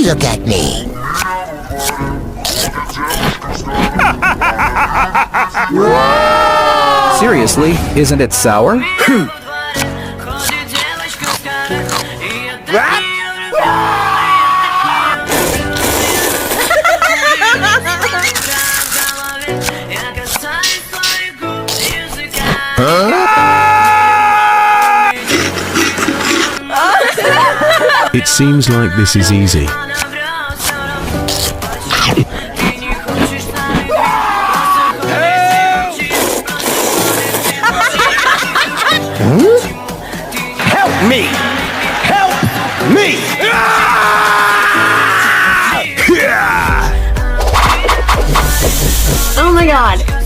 Look at me. Seriously, isn't it sour? It seems like this is easy. Help me! Help me! Oh my god.